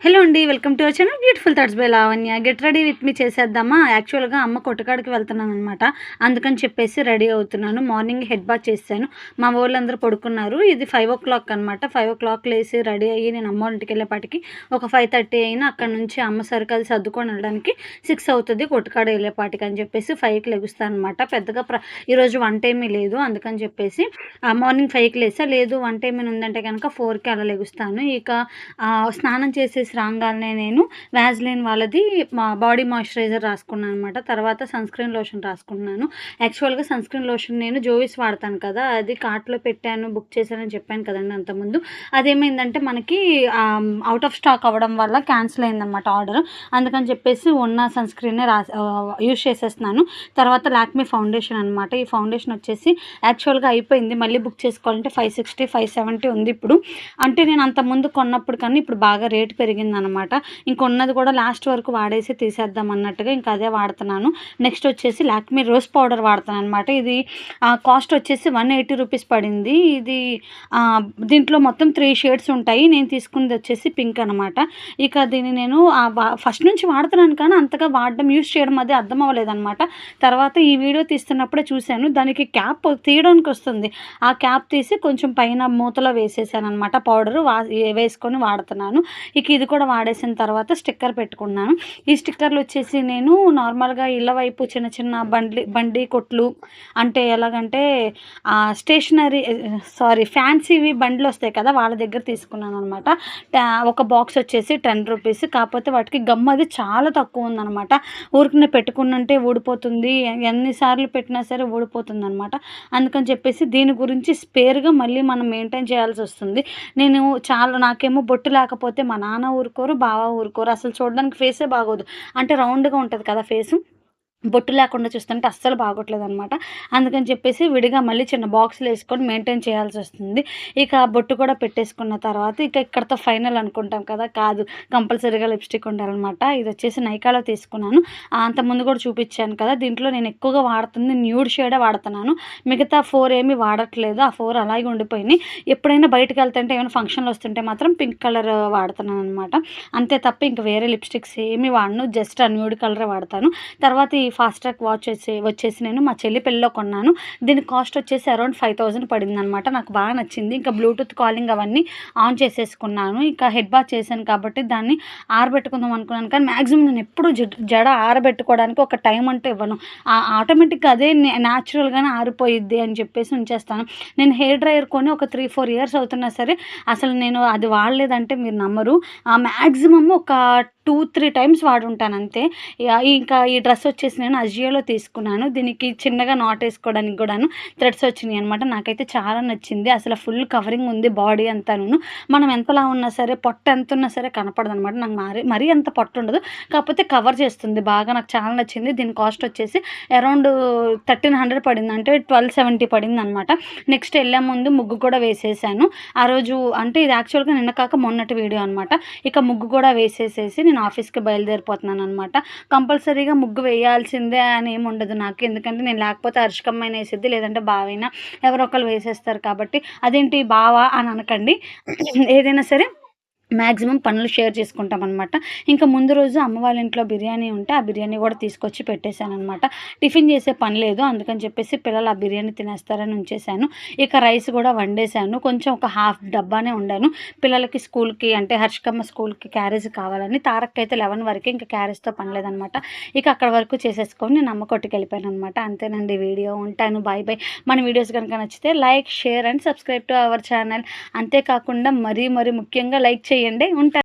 Hello అండి. Welcome to our channel beautiful thoughts by Lavanya. Get ready with me చేసేద్దామా? యాక్చువల్‌గా అమ్మ కొట్టకాడికి వెళ్తున్నాననమాట. అందుకని చెప్పేసి రెడీ అవుతున్నాను. మార్నింగ్ హెడ్ బాత్ చేశాను. మా వోళ్ళందరూ పడుకున్నారు. ఇది 5:00 అనమాట. 5:00 లేసి రెడీ అయ్యి నేను అమ్మోళ్ళ ఇంటికెళ్ళేపాటికి ఒక 5:30 అయినా అక్కడి నుంచి అమ్మ సరుకు అది సర్దుకొని వెళ్ళడానికి 6 అవుతది. కొట్టకాడ వెళ్ళేపాటికి అని చెప్పేసి 5కి లెగుస్తాననమాట. పెద్దగా ఈరోజు వంట ఏమీ లేదు. అందుకని చెప్పేసి మార్నింగ్ 5కి లేసా. లేదు వంట ఏమైనా ఉందంటే కనుక 4కి అలా లెగుస్తాను. ఇక స్నానం చేసేసి రాగానే నేను వ్యాజ్లిన్ వాళ్ళది బాడీ మాయిశ్చరైజర్ రాసుకున్నాను అనమాట. తర్వాత సన్‌స్క్రీన్ లోషన్ రాసుకుంటున్నాను. యాక్చువల్‌గా సన్‌స్క్రీన్ లోషన్ నేను జోవిస్ వాడతాను కదా! అది కార్ట్‌లో పెట్టాను, బుక్ చేశానని చెప్పాను కదండీ అంతకుముందు. అదేమైందంటే మనకి ఔట్ ఆఫ్ స్టాక్ అవ్వడం వల్ల క్యాన్సిల్ అయిందనమాట ఆర్డర్. అందుకని చెప్పేసి ఉన్న సన్‌స్క్రీనే యూజ్ చేసేస్తున్నాను. తర్వాత లాక్మీ ఫౌండేషన్ అనమాట. ఈ ఫౌండేషన్ వచ్చేసి యాక్చువల్‌గా అయిపోయింది. మళ్ళీ బుక్ చేసుకోవాలంటే 560, 570 ఉంది ఇప్పుడు. అంటే నేను అంతకుముందు కొన్నప్పుడు కన్నా ఇప్పుడు బాగా రేట్ పెరిగిందనమాట. ఇంకొన్నది కూడా లాస్ట్ వరకు వాడేసి తీసేద్దాం అన్నట్టుగా ఇంకా అదే వాడుతున్నాను. నెక్స్ట్ వచ్చేసి లాక్మీ రోజ్ పౌడర్ వాడతాననమాట. ఇది కాస్ట్ వచ్చేసి 180 రూపీస్ పడింది. ఇది దీంట్లో మొత్తం 3 షేడ్స్ ఉంటాయి. నేను తీసుకున్నది వచ్చేసి పింక్ అనమాట. ఇక దీన్ని నేను ఫస్ట్ నుంచి వాడుతున్నాను కానీ అంతగా వాడడం, యూజ్ చేయడం అది అర్థం అవ్వలేదనమాట. తర్వాత ఈ వీడియో తీస్తున్నప్పుడే చూశాను. దానికి క్యాప్ తీయడానికి వస్తుంది. ఆ క్యాప్ తీసి కొంచెం పైన మూతలో వేసేసాననమాట పౌడరు. వేసుకొని వాడుతున్నాను. ఇక ఇది కూడా వాడేసిన తర్వాత స్టిక్కర్ పెట్టుకున్నాను. ఈ స్టిక్కర్లు వచ్చేసి నేను నార్మల్‌గా ఇళ్ళ వైపు చిన్న చిన్న బండి కొట్లు అంటే ఎలాగంటే ఫ్యాన్సీవి బండ్లు వస్తాయి కదా! వాళ్ళ దగ్గర తీసుకున్నాననమాట. ఒక బాక్స్ వచ్చేసి 10 రూపీస్. కాకపోతే వాటికి గమ్ అది చాలా తక్కువ ఉందనమాట. ఊరికనే పెట్టుకున్నంటే ఊడిపోతుంది. ఎన్నిసార్లు పెట్టినా సరే ఊడిపోతుందనమాట. అందుకని చెప్పేసి దీని గురించి స్పేర్‌గా మళ్ళీ మనం మెయింటైన్ చేయాల్సి వస్తుంది. నాకేమో బొట్టు లేకపోతే మా నాన్న ఊరుకోరు, బావ ఊరుకోరు. అసలు చూడడానికి ఫేసే బాగోదు. అంటే రౌండ్‌గా ఉంటది కదా ఫేసు. బొట్టు లేకుండా చూస్తుంటే అస్సలు బాగోట్లేదనమాట. అందుకని చెప్పేసి విడిగా మళ్ళీ చిన్న బాక్స్‌లో ఏసుకొని మెయింటైన్ చేయాల్సొస్తుంది. ఇక బొట్టు కూడా పెట్టేసుకున్న తర్వాత ఇక ఇక్కడితో ఫైనల్ అనుకుంటాం కదా! కాదు, కంపల్సరీగా లిప్‌స్టిక్ ఉండాలనమాట. ఇదొచ్చేసి నైకాలో తీసుకున్నాను. అంతకుముందు కూడా చూపిచ్చాను కదా! దీంట్లో నేను ఎక్కువగా వాడుతుంది న్యూడ్ షేడే వాడుతున్నాను. మిగతా 4 ఏమి వాడట్లేదు. ఆ 4 అలాగే ఉండిపోయినాయి. ఎప్పుడైనా బయటికెళ్తుంటే ఏమైనా ఫంక్షన్‌లు వస్తుంటే మాత్రం పింక్ కలర్ వాడుతున్నాననమాట. అంతే తప్ప ఇంక వేరే లిప్‌స్టిక్స్ ఏమి వాడను. జస్ట్ ఆ న్యూడ్ కలరే వాడతాను. తర్వాత ఈ ఫాస్ట్ ట్రాక్ వాచ్ వచ్చేసి నేను మా చెల్లి పెళ్ళిలో కొన్నాను. దీని కాస్ట్ వచ్చేసి అరౌండ్ 5000 పడిందనమాట. నాకు బాగా నచ్చింది. ఇంకా బ్లూటూత్ కాలింగ్ అవన్నీ ఆన్ చేసేసుకున్నాను. ఇక హెడ్ బాత్ చేశాను కాబట్టి దాన్ని ఆరబెట్టుకుందాం అనుకున్నాను. కానీ మ్యాక్సిమం నేను ఎప్పుడు జడ ఆరబెట్టుకోవడానికి ఒక టైం అంటూ ఇవ్వను. ఆటోమేటిక్‌గా అదే న్యాచురల్‌గానే ఆరిపోయిద్ది అని చెప్పేసి ఉంచేస్తాను. నేను హెయిర్ డ్రైయర్ కొని ఒక 3, 4 ఇయర్స్ అవుతున్నా సరే అసలు నేను అది వాడలేదంటే మీరు నమ్మరు. మ్యాక్సిమమ్ ఒక 2, 3 టైమ్స్ వాడుంటాను అంతే. ఇంకా ఈ డ్రెస్ వచ్చేసి నేను అజియోలో తీసుకున్నాను. దీనికి చిన్నగా నాటేసుకోవడానికి కూడాను థ్రెడ్స్ వచ్చినాయి అనమాట. నాకైతే చాలా నచ్చింది. అసలు ఫుల్ కవరింగ్ ఉంది బాడీ అంతాను. మనం ఎంతలా ఉన్నా సరే, పొట్ట ఎంతున్నా సరే కనపడదనమాట. నాకు మరీ అంత పొట్ట ఉండదు. కాకపోతే కవర్ చేస్తుంది బాగా. నాకు చాలా నచ్చింది. దీని కాస్ట్ వచ్చేసి అరౌండ్ 1300 పడింది. అంటే 1270 పడిందనమాట. నెక్స్ట్ ఎళ్ళే ముందు ముగ్గు కూడా వేసేసాను. ఆ రోజు అంటే ఇది యాక్చువల్‌గా నిన్న కాక మొన్నటి వీడియో అనమాట. ఇక ముగ్గు కూడా వేసేసేసి నేను ఆఫీస్‌కి బయలుదేరిపోతున్నాననమాట. కంపల్సరీగా ముగ్గు వేయాల్సిందే అని ఏమి ఉండదు నాకు. ఎందుకంటే నేను లేకపోతే హర్షికమ్మైనా వేసిద్ది, లేదంటే బావైనా ఎవరో ఒకళ్ళు వేసేస్తారు కాబట్టి. అదేంటి బావా అని అనకండి. ఏదైనా సరే మ్యాక్సిమం పనులు షేర్ చేసుకుంటామనమాట. ఇంకా ముందు రోజు అమ్మ వాళ్ళ ఇంట్లో బిర్యానీ ఉంటే ఆ బిర్యానీ కూడా తీసుకొచ్చి పెట్టేశాననమాట. టిఫిన్ చేసే పని లేదు. అందుకని చెప్పేసి పిల్లలు ఆ బిర్యానీ తినేస్తారని ఉంచేశాను. ఇక రైస్ కూడా వండేశాను. కొంచెం ఒక హాఫ్ డబ్బానే వండాను. పిల్లలకి స్కూల్‌కి అంటే హర్షికమ్మ స్కూల్‌కి క్యారేజ్ కావాలని. తారక్కయితే 11 వరకే, ఇంకా క్యారేజ్‌తో పని లేదనమాట. ఇక అక్కడి వరకు చేసేసుకొని నేను అమ్మ కొట్టుకెళ్ళిపోయాననమాట. అంతేనండి వీడియో. ఉంటాను. Bye bye. మన వీడియోస్ కనుక నచ్చితే like, share and subscribe to our channel. అంతేకాకుండా మరీ ముఖ్యంగా లైక్ చేయండి. ఉంటాను.